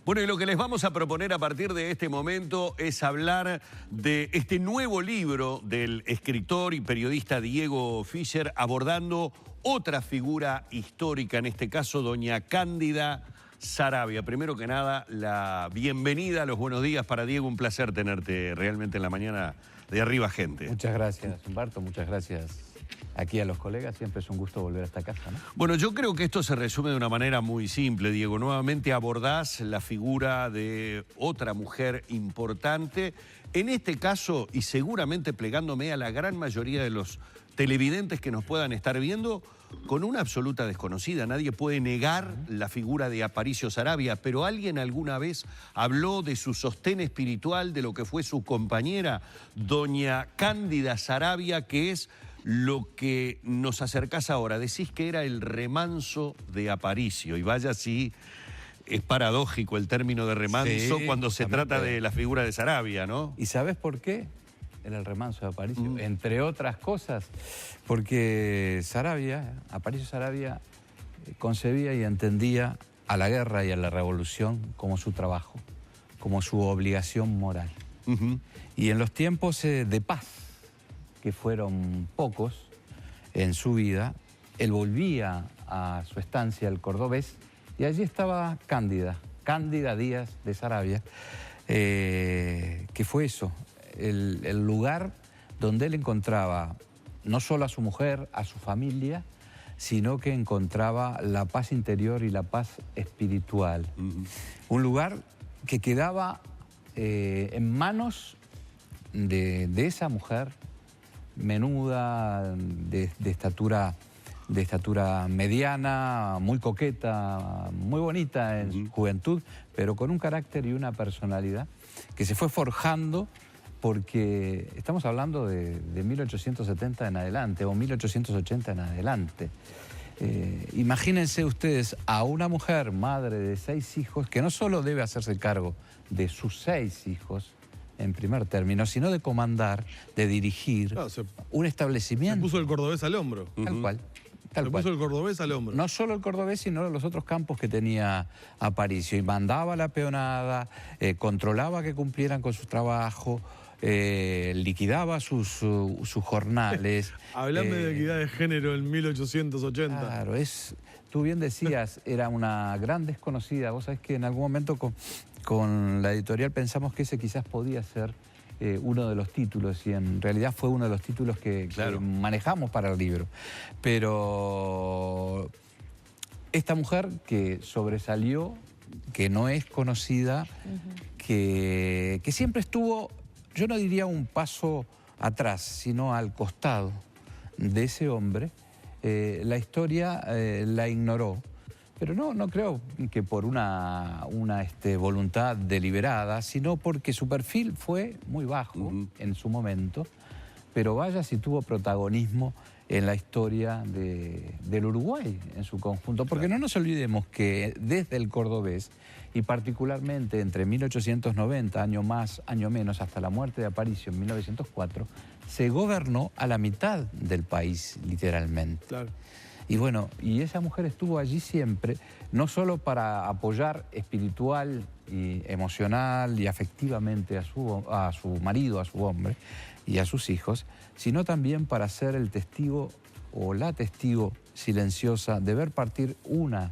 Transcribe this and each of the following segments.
Bueno, y lo que les vamos a proponer a partir de este momento es hablar de este nuevo libro del escritor y periodista Diego Fischer, abordando otra figura histórica, en este caso doña Cándida Saravia. Primero que nada, la bienvenida, los buenos días para Diego. Un placer tenerte realmente en la mañana de Arriba Gente. Muchas gracias, Humberto, muchas gracias. Aquí a los colegas, siempre es un gusto volver a esta casa, ¿no? Bueno, yo creo que esto se resume de una manera muy simple, Diego. Nuevamente abordás la figura de otra mujer importante, en este caso, y seguramente plegándome a la gran mayoría de los televidentes que nos puedan estar viendo, con una absoluta desconocida. Nadie puede negar la figura de Aparicio Saravia, pero ¿alguien alguna vez habló de su sostén espiritual, de lo que fue su compañera, doña Cándida Saravia, que es lo que nos acercás ahora? Decís que era el remanso de Aparicio, y vaya si es paradójico el término de remanso cuando se trata de la figura de Saravia, ¿no? ¿Y sabes por qué? Era el remanso de Aparicio, entre otras cosas, porque Aparicio Saravia concebía y entendía a la guerra y a la revolución como su trabajo, como su obligación moral. Y en los tiempos de paz, que fueron pocos en su vida, él volvía a su estancia, el Cordobés, y allí estaba Cándida Díaz de Saravia, que fue eso, el lugar donde él encontraba no solo a su mujer, a su familia, sino que encontraba la paz interior y la paz espiritual. Un lugar que quedaba en manos de esa mujer menuda, de estatura mediana, muy coqueta, muy bonita en su juventud, pero con un carácter y una personalidad que se fue forjando, porque estamos hablando de 1870 en adelante o 1880 en adelante. Imagínense ustedes a una mujer, madre de 6 hijos, que no solo debe hacerse cargo de sus 6 hijos, en primer término, sino de comandar, de dirigir un establecimiento. Se puso el cordobés al hombro. Tal cual. Se puso el cordobés al hombro. No solo el cordobés, sino los otros campos que tenía Aparicio. Y mandaba la peonada, controlaba que cumplieran con su trabajo, liquidaba sus jornales. Hablando de equidad de género en 1880. Claro, tú bien decías, era una gran desconocida. Vos sabés que en algún momento con la editorial pensamos que ese quizás podía ser uno de los títulos, y en realidad fue uno de los títulos que manejamos para el libro. Pero esta mujer que sobresalió, que no es conocida, que siempre estuvo, yo no diría un paso atrás, sino al costado de ese hombre, la historia la ignoró. Pero no creo que por una voluntad deliberada, sino porque su perfil fue muy bajo en su momento, pero vaya si tuvo protagonismo en la historia del Uruguay en su conjunto. Porque no nos olvidemos que desde el Cordobés, y particularmente entre 1890, año más, año menos, hasta la muerte de Aparicio en 1904, se gobernó a la mitad del país, literalmente. Claro. Y bueno, y esa mujer estuvo allí siempre, no solo para apoyar espiritual y emocional y afectivamente a su marido, a su hombre y a sus hijos, sino también para ser el testigo o la testigo silenciosa de ver partir una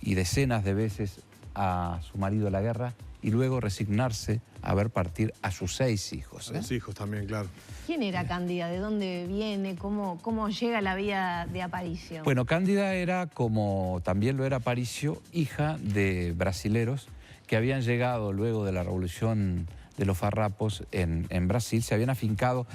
y decenas de veces a su marido a la guerra y luego resignarse a ver partir a sus 6 hijos. A los hijos también, claro. ¿Quién era Cándida? ¿De dónde viene? ¿Cómo llega a la vida de Aparicio? Bueno, Cándida era, como también lo era Aparicio, hija de brasileros que habían llegado luego de la Revolución de los Farrapos en Brasil, se habían afincado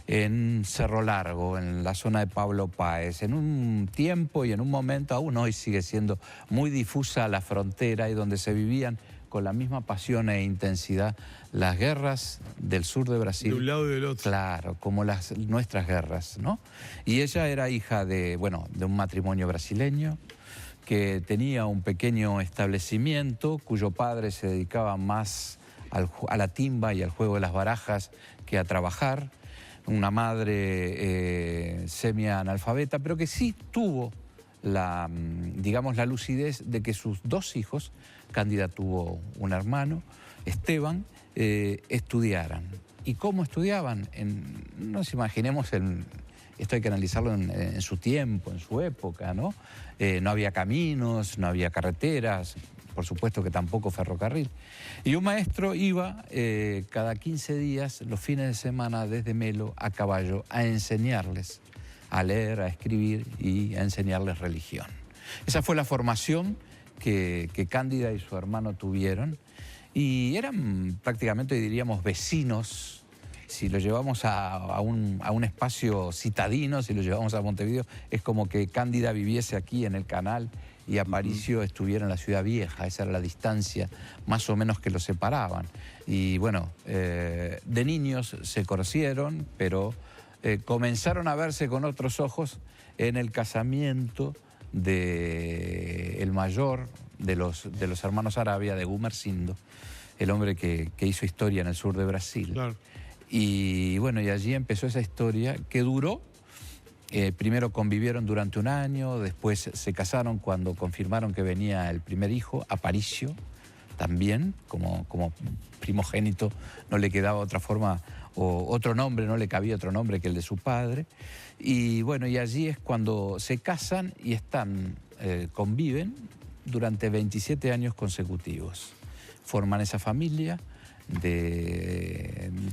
en Cerro Largo, en la zona de Pablo Páez. En un tiempo y en un momento, aún hoy sigue siendo muy difusa la frontera, y donde se vivían con la misma pasión e intensidad las guerras del sur de Brasil. De un lado y del otro. Claro, como nuestras guerras, ¿no? Y ella era hija de un matrimonio brasileño que tenía un pequeño establecimiento cuyo padre se dedicaba más a la timba y al juego de las barajas que a trabajar. Una madre semi-analfabeta, pero que sí tuvo digamos, la lucidez de que sus 2 hijos, Cándida tuvo un hermano, Esteban, estudiaran. ¿Y cómo estudiaban? No nos imaginemos, esto hay que analizarlo en su tiempo, en su época, ¿no? No había caminos, no había carreteras, por supuesto que tampoco ferrocarril. Y un maestro iba cada 15 días, los fines de semana, desde Melo a caballo, a enseñarles a leer, a escribir y a enseñarles religión. Esa fue la formación que Cándida y su hermano tuvieron, y eran prácticamente, diríamos, vecinos. Si lo llevamos a un espacio citadino, si lo llevamos a Montevideo, es como que Cándida viviese aquí en el canal y Aparicio estuviera en la Ciudad Vieja. Esa era la distancia más o menos que los separaban. Y bueno, de niños se conocieron, pero comenzaron a verse con otros ojos en el casamiento del mayor de los hermanos Arabia, de Gumersindo, el hombre que hizo historia en el sur de Brasil. Claro. Y bueno, y allí empezó esa historia que duró. Primero convivieron durante un año, después se casaron cuando confirmaron que venía el primer hijo, Aparicio, también, como primogénito, no le quedaba otra forma, o otro nombre, no le cabía otro nombre que el de su padre. Y bueno, y allí es cuando se casan y conviven durante 27 años consecutivos. Forman esa familia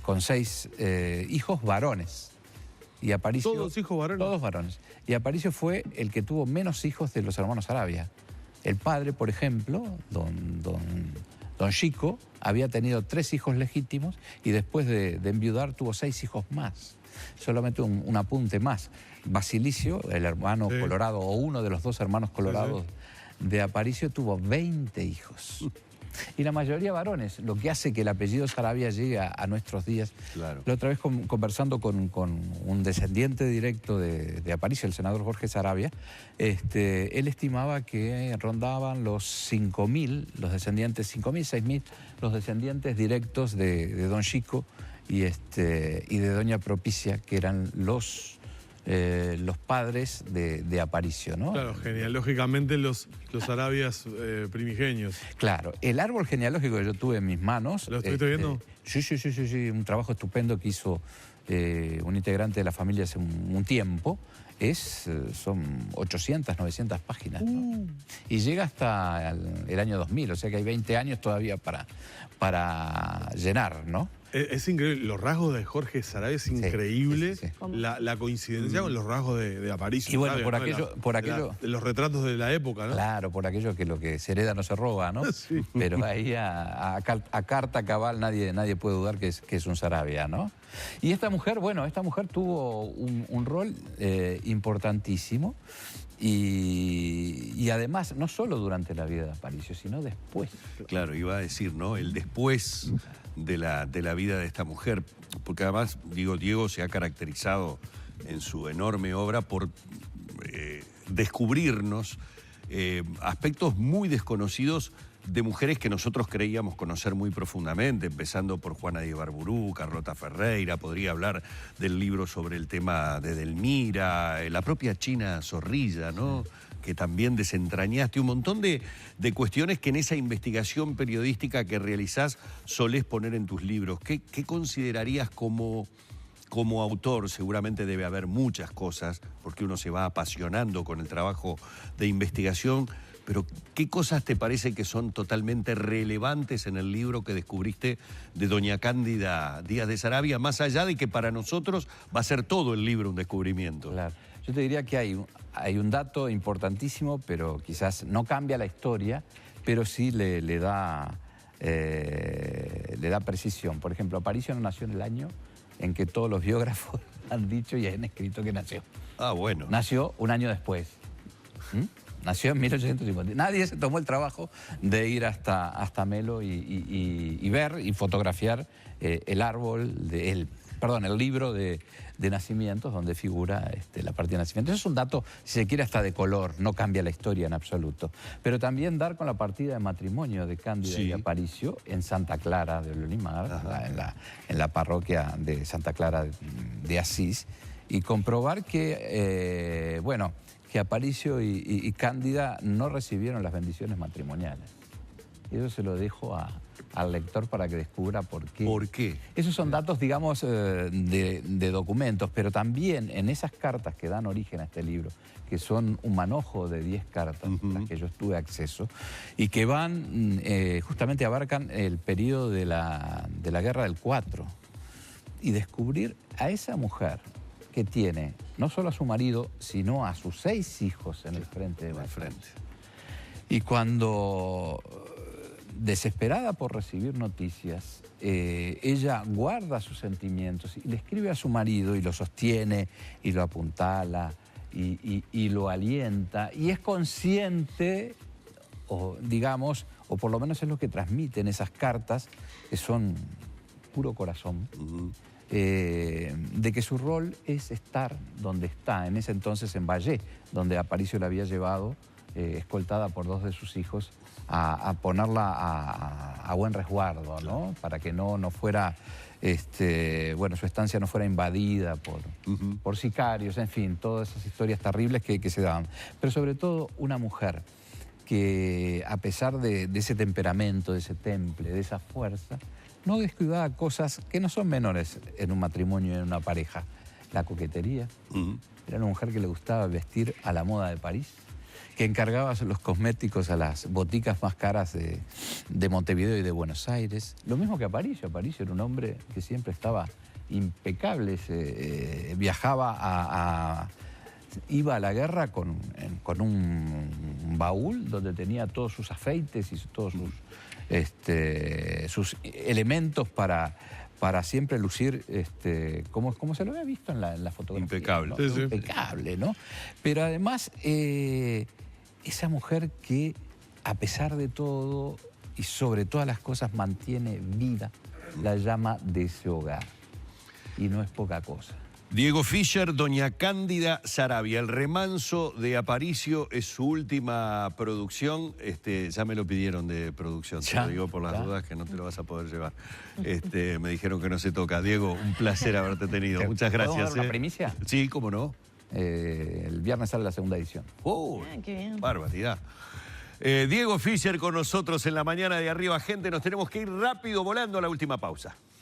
con 6 hijos varones. Y Aparicio, ¿Todos hijos varones? Todos varones. Y Aparicio fue el que tuvo menos hijos de los hermanos Arabia. El padre, por ejemplo, don Chico, había tenido 3 hijos legítimos y después de enviudar tuvo 6 hijos más. Solamente un apunte más. Basilicio, el hermano colorado, o uno de los 2 hermanos colorados de Aparicio, tuvo 20 hijos. Y la mayoría varones, lo que hace que el apellido Sarabia llegue a nuestros días. Claro. La otra vez conversando con un descendiente directo de Aparicio, el senador Jorge Sarabia, él estimaba que rondaban los 5.000, los descendientes, 5.000, 6.000, los descendientes directos de don Chico y de doña Propicia, que eran los padres de Aparicio, ¿no? Claro, genealógicamente los Arabias primigenios. Claro, el árbol genealógico que yo tuve en mis manos... ¿Lo estuviste viendo? Sí, un trabajo estupendo que hizo un integrante de la familia hace un tiempo. Son 800, 900 páginas, ¿no? Y llega hasta el año 2000, o sea que hay 20 años todavía para llenar, ¿no? Es increíble, los rasgos de Jorge Sarabia es increíble, sí. La coincidencia con los rasgos de Aparicio. Y bueno, Sarabia, por aquello... los retratos de la época, ¿no? Claro, por aquello que lo que se hereda no se roba, ¿no? Sí. Pero ahí a carta cabal nadie puede dudar que es un Sarabia, ¿no? Y esta mujer tuvo un rol importantísimo y además no solo durante la vida de Aparicio, sino después. Claro, iba a decir, ¿no? El después de la vida de esta mujer, porque además, Diego se ha caracterizado en su enorme obra por descubrirnos aspectos muy desconocidos de mujeres que nosotros creíamos conocer muy profundamente, empezando por Juana de Ibarburú, Carlota Ferreira, podría hablar del libro sobre el tema de Delmira, la propia China Zorrilla, ¿no? Que también desentrañaste, un montón de cuestiones que en esa investigación periodística que realizás solés poner en tus libros. ¿Qué considerarías como autor? Seguramente debe haber muchas cosas, porque uno se va apasionando con el trabajo de investigación, pero ¿qué cosas te parece que son totalmente relevantes en el libro que descubriste de doña Cándida Díaz de Sarabia, más allá de que para nosotros va a ser todo el libro un descubrimiento? Claro. Yo te diría que hay un dato importantísimo, pero quizás no cambia la historia, pero sí le da precisión. Por ejemplo, Aparicio no nació en el año en que todos los biógrafos han dicho y han escrito que nació. Ah, bueno. Nació un año después. Nació en 1850. Nadie se tomó el trabajo de ir hasta Melo y ver y fotografiar el árbol, el libro de nacimientos donde figura la partida de nacimiento. Eso es un dato, si se quiere, hasta de color, no cambia la historia en absoluto. Pero también dar con la partida de matrimonio de Cándida y Aparicio en Santa Clara de Olimar, en la parroquia de Santa Clara de Asís, y comprobar que que Aparicio y Cándida no recibieron las bendiciones matrimoniales. Y eso se lo dejo al lector para que descubra por qué. ¿Por qué? Esos son datos, digamos, de documentos, pero también en esas cartas que dan origen a este libro, que son un manojo de 10 cartas, las que yo tuve acceso, y que van, justamente abarcan el periodo de la Guerra del 4. Y descubrir a esa mujer que tiene no solo a su marido, sino a sus 6 hijos en el frente de batalla. Y cuando, desesperada por recibir noticias, ella guarda sus sentimientos y le escribe a su marido y lo sostiene y lo apuntala y lo alienta y es consciente, o digamos, o por lo menos es lo que transmiten esas cartas, que son puro corazón, de que su rol es estar donde está, en ese entonces en Vallé, donde Aparicio la había llevado, escoltada por 2 de sus hijos, a ponerla a buen resguardo, ¿no? Para que no fuera, bueno, su estancia no fuera invadida por sicarios, en fin, todas esas historias terribles que se daban. Pero sobre todo una mujer que, a pesar de ese temperamento, de ese temple, de esa fuerza, no descuidaba cosas que no son menores en un matrimonio y en una pareja. La coquetería. Era una mujer que le gustaba vestir a la moda de París, que encargaba los cosméticos a las boticas más caras de Montevideo y de Buenos Aires. Lo mismo que Aparicio. Aparicio era un hombre que siempre estaba impecable, viajaba iba a la guerra con un baúl donde tenía todos sus afeites y todos sus elementos para siempre lucir como se lo había visto en la fotografía. Impecable. ¿no? Sí, sí. Impecable, ¿no? Pero además, esa mujer que, a pesar de todo y sobre todas las cosas, mantiene viva la llama de ese hogar. Y no es poca cosa. Diego Fischer, doña Cándida Saravia. El remanso de Aparicio es su última producción. Ya me lo pidieron de producción, te lo digo por las dudas que no te lo vas a poder llevar. Me dijeron que no se toca. Diego, un placer haberte tenido. Muchas gracias. ¿Podemos dar una primicia? Sí, cómo no. El viernes sale la segunda edición. ¡Oh! Qué bien. Barbaridad. Diego Fischer con nosotros en la mañana de Arriba Gente. Nos tenemos que ir rápido volando a la última pausa.